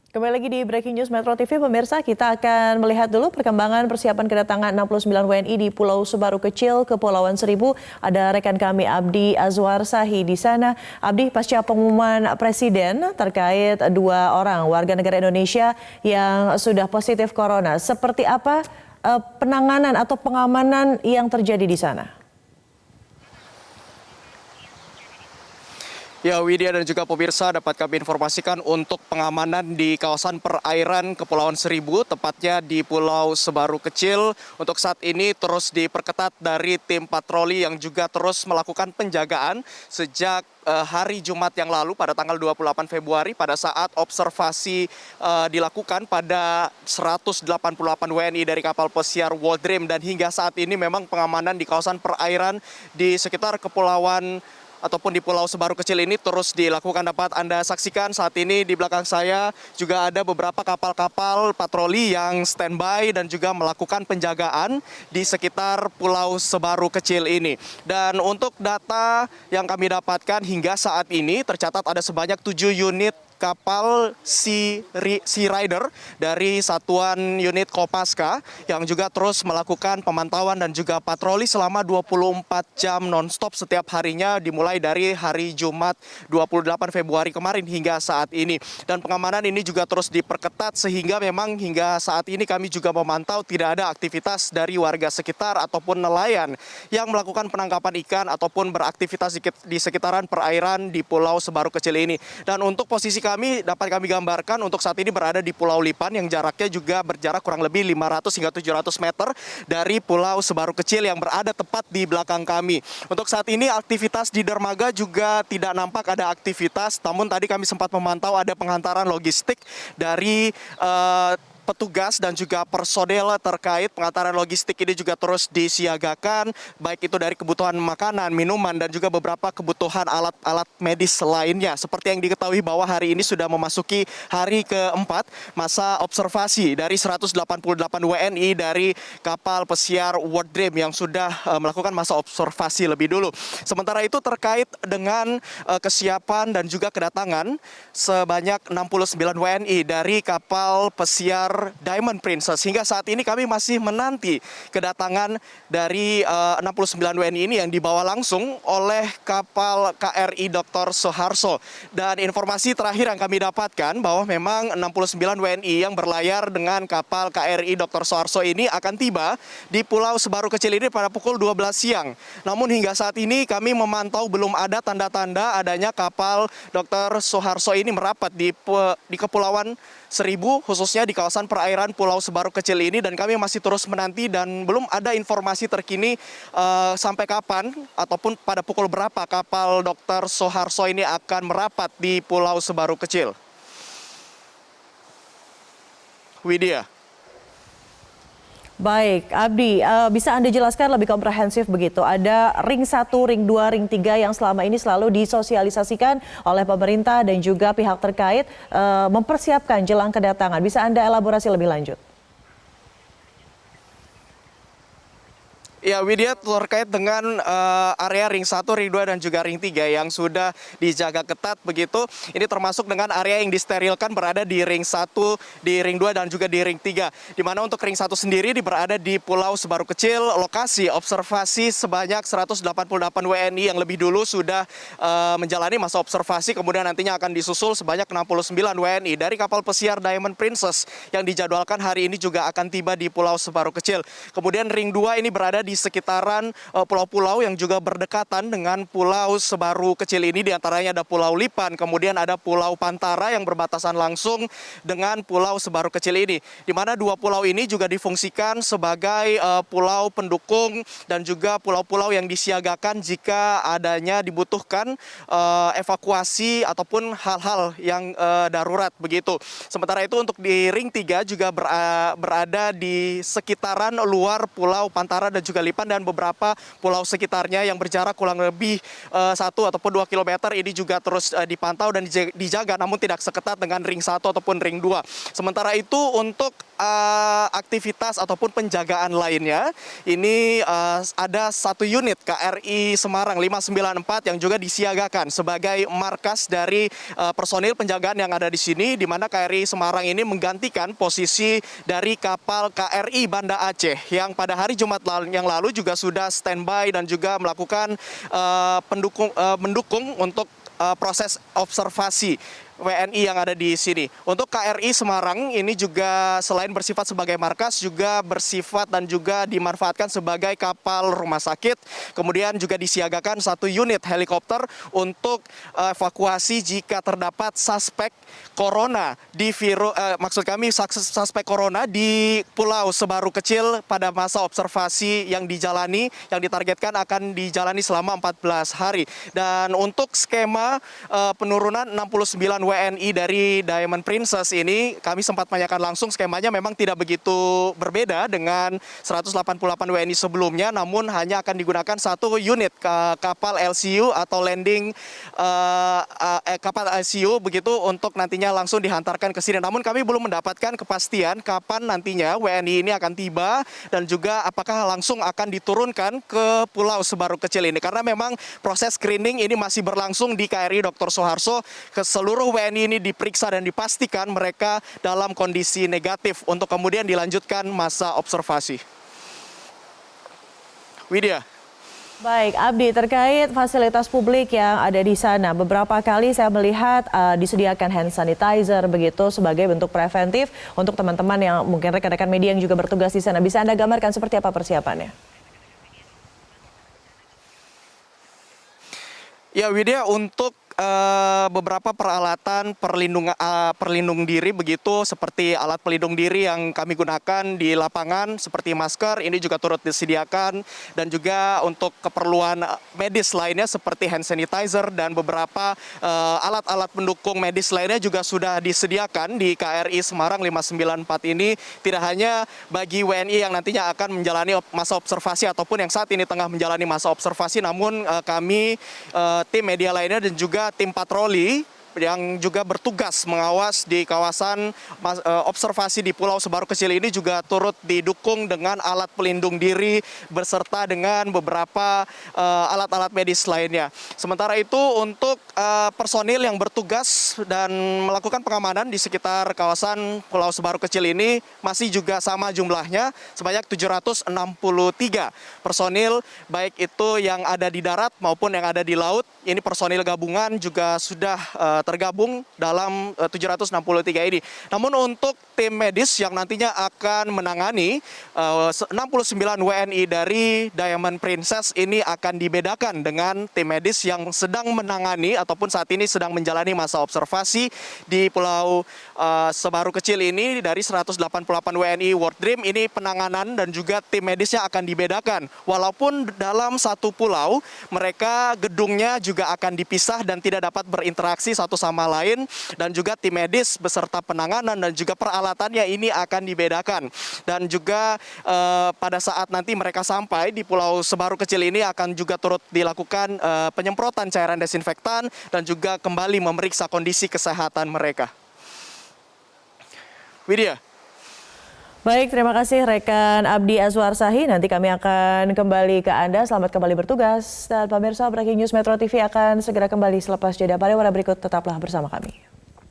Kembali lagi di Breaking News Metro TV, pemirsa, kita akan melihat dulu perkembangan persiapan kedatangan 69 WNI di Pulau Sebaru Kecil, Kepulauan Seribu. Ada rekan kami Abdi Azwar Sahi di sana. Abdi, pasca pengumuman Presiden terkait 2 orang warga negara Indonesia yang sudah positif corona, seperti apa penanganan atau pengamanan yang terjadi di sana? Ya, Widya dan juga pemirsa, dapat kami informasikan untuk pengamanan di kawasan perairan Kepulauan Seribu, tepatnya di Pulau Sebaru Kecil. Untuk saat ini terus diperketat dari tim patroli yang juga terus melakukan penjagaan sejak hari Jumat yang lalu pada tanggal 28 Februari pada saat observasi dilakukan pada 188 WNI dari kapal pesiar World Dream, dan hingga saat ini memang pengamanan di kawasan perairan di sekitar kepulauan ataupun di Pulau Sebaru Kecil ini terus dilakukan. Dapat Anda saksikan saat ini di belakang saya juga ada beberapa kapal-kapal patroli yang standby dan juga melakukan penjagaan di sekitar Pulau Sebaru Kecil ini. Dan untuk data yang kami dapatkan hingga saat ini tercatat ada sebanyak 7 unit kapal Sea Rider dari Satuan Unit Kopaska yang juga terus melakukan pemantauan dan juga patroli selama 24 jam non-stop setiap harinya, dimulai dari hari Jumat 28 Februari kemarin hingga saat ini. Dan pengamanan ini juga terus diperketat sehingga memang hingga saat ini kami juga memantau tidak ada aktivitas dari warga sekitar ataupun nelayan yang melakukan penangkapan ikan ataupun beraktivitas di sekitaran perairan di Pulau Sebaru Kecil ini. Dan untuk posisi kami dapat kami gambarkan untuk saat ini berada di Pulau Lipan yang jaraknya juga berjarak kurang lebih 500 hingga 700 meter dari Pulau Sebaru Kecil yang berada tepat di belakang kami. Untuk saat ini aktivitas di dermaga juga tidak nampak ada aktivitas, namun tadi kami sempat memantau ada penghantaran logistik dari petugas dan juga personel terkait pengantaran logistik ini juga terus disiagakan, baik itu dari kebutuhan makanan, minuman, dan juga beberapa kebutuhan alat-alat medis lainnya. Seperti yang diketahui bahwa hari ini sudah memasuki hari keempat masa observasi dari 188 WNI dari kapal pesiar World Dream yang sudah melakukan masa observasi lebih dulu. Sementara itu terkait dengan kesiapan dan juga kedatangan sebanyak 69 WNI dari kapal pesiar Diamond Princess. Hingga saat ini kami masih menanti kedatangan dari 69 WNI ini yang dibawa langsung oleh kapal KRI Dr. Soeharto. Dan informasi terakhir yang kami dapatkan bahwa memang 69 WNI yang berlayar dengan kapal KRI Dr. Soeharto ini akan tiba di Pulau Sebaru Kecil ini pada pukul 12 siang. Namun hingga saat ini kami memantau belum ada tanda-tanda adanya kapal Dr. Soeharto ini merapat di Kepulauan Seribu, khususnya di kawasan perairan Pulau Sebaru Kecil ini, dan kami masih terus menanti dan belum ada informasi terkini sampai kapan ataupun pada pukul berapa kapal Dr. Soeharto ini akan merapat di Pulau Sebaru Kecil. Widya. Baik, Abdi, bisa Anda jelaskan lebih komprehensif begitu? Ada ring 1, ring 2, ring 3 yang selama ini selalu disosialisasikan oleh pemerintah dan juga pihak terkait mempersiapkan jelang kedatangan. Bisa Anda elaborasi lebih lanjut? Ya, Widya, terkait dengan area ring 1, ring 2, dan juga ring 3 yang sudah dijaga ketat begitu. Ini termasuk dengan area yang disterilkan berada di ring 1, di ring 2, dan juga di ring 3. Di mana untuk ring 1 sendiri berada di Pulau Sebaru Kecil, lokasi observasi sebanyak 188 WNI yang lebih dulu sudah menjalani masa observasi, kemudian nantinya akan disusul sebanyak 69 WNI dari kapal pesiar Diamond Princess yang dijadwalkan hari ini juga akan tiba di Pulau Sebaru Kecil. Kemudian ring 2 ini berada di sekitaran pulau-pulau yang juga berdekatan dengan Pulau Sebaru Kecil ini, diantaranya ada Pulau Lipan, kemudian ada Pulau Pantara yang berbatasan langsung dengan Pulau Sebaru Kecil ini, di mana 2 pulau ini juga difungsikan sebagai pulau pendukung dan juga pulau-pulau yang disiagakan jika adanya dibutuhkan evakuasi ataupun hal-hal yang darurat begitu. Sementara itu untuk di ring 3 juga berada di sekitaran luar Pulau Pantara dan juga Lipan dan beberapa pulau sekitarnya yang berjarak kurang lebih 1 ataupun 2 kilometer ini juga terus dipantau dan dijaga, namun tidak seketat dengan ring 1 ataupun ring 2. Sementara itu untuk aktivitas ataupun penjagaan lainnya, ini ada satu unit KRI Semarang 594 yang juga disiagakan sebagai markas dari personil penjagaan yang ada di sini, di mana KRI Semarang ini menggantikan posisi dari kapal KRI Banda Aceh yang pada hari Jumat yang lalu juga sudah standby dan juga melakukan mendukung untuk proses observasi WNI yang ada di sini. Untuk KRI Semarang ini juga selain bersifat sebagai markas, juga bersifat dan juga dimanfaatkan sebagai kapal rumah sakit. Kemudian juga disiagakan satu unit helikopter untuk evakuasi jika terdapat suspek corona di suspek corona di Pulau Sebaru Kecil pada masa observasi yang ditargetkan akan dijalani selama 14 hari. Dan untuk skema penurunan 69 WNI dari Diamond Princess ini, kami sempat tanyakan langsung, skemanya memang tidak begitu berbeda dengan 188 WNI sebelumnya, namun hanya akan digunakan satu unit kapal LCU atau kapal LCU begitu untuk nantinya langsung dihantarkan ke sini. Namun kami belum mendapatkan kepastian kapan nantinya WNI ini akan tiba dan juga apakah langsung akan diturunkan ke Pulau Sebaru Kecil ini. Karena memang proses screening ini masih berlangsung di KRI Dr. Soeharto. Ke seluruh WNI ini diperiksa dan dipastikan mereka dalam kondisi negatif untuk kemudian dilanjutkan masa observasi. Widya. Baik, Abdi, terkait fasilitas publik yang ada di sana, beberapa kali saya melihat disediakan hand sanitizer begitu sebagai bentuk preventif untuk teman-teman yang mungkin rekan-rekan media yang juga bertugas di sana. Bisa Anda gambarkan seperti apa persiapannya? Ya, Widya, untuk beberapa peralatan perlindung diri begitu, seperti alat pelindung diri yang kami gunakan di lapangan seperti masker ini juga turut disediakan, dan juga untuk keperluan medis lainnya seperti hand sanitizer dan beberapa alat-alat pendukung medis lainnya juga sudah disediakan di KRI Semarang 594 ini, tidak hanya bagi WNI yang nantinya akan menjalani masa observasi ataupun yang saat ini tengah menjalani masa observasi, namun kami tim media lainnya dan juga tim patroli yang juga bertugas mengawas di kawasan observasi di Pulau Sebaru Kecil ini juga turut didukung dengan alat pelindung diri beserta dengan beberapa alat-alat medis lainnya. Sementara itu untuk personil yang bertugas dan melakukan pengamanan di sekitar kawasan Pulau Sebaru Kecil ini masih juga sama jumlahnya, sebanyak 763 personil, baik itu yang ada di darat maupun yang ada di laut. Ini personil gabungan juga sudah tergabung dalam 763 ini. Namun untuk tim medis yang nantinya akan menangani 69 WNI dari Diamond Princess ini akan dibedakan dengan tim medis yang sedang menangani ataupun saat ini sedang menjalani masa observasi di Pulau Sebaru Kecil ini. Dari 188 WNI World Dream ini penanganan dan juga tim medisnya akan dibedakan. Walaupun dalam satu pulau mereka gedungnya juga akan dipisah dan tidak dapat berinteraksi satu sama lain, dan juga tim medis beserta penanganan dan juga peralatannya ini akan dibedakan. Dan juga pada saat nanti mereka sampai di Pulau Sebaru Kecil ini akan juga turut dilakukan penyemprotan cairan desinfektan dan juga kembali memeriksa kondisi kesehatan mereka. Widya. Baik, terima kasih rekan Abdi Azwarsahi. Nanti kami akan kembali ke Anda. Selamat kembali bertugas. Dan pemirsa, Breaking News Metro TV akan segera kembali selepas jeda. Pada berikut tetaplah bersama kami.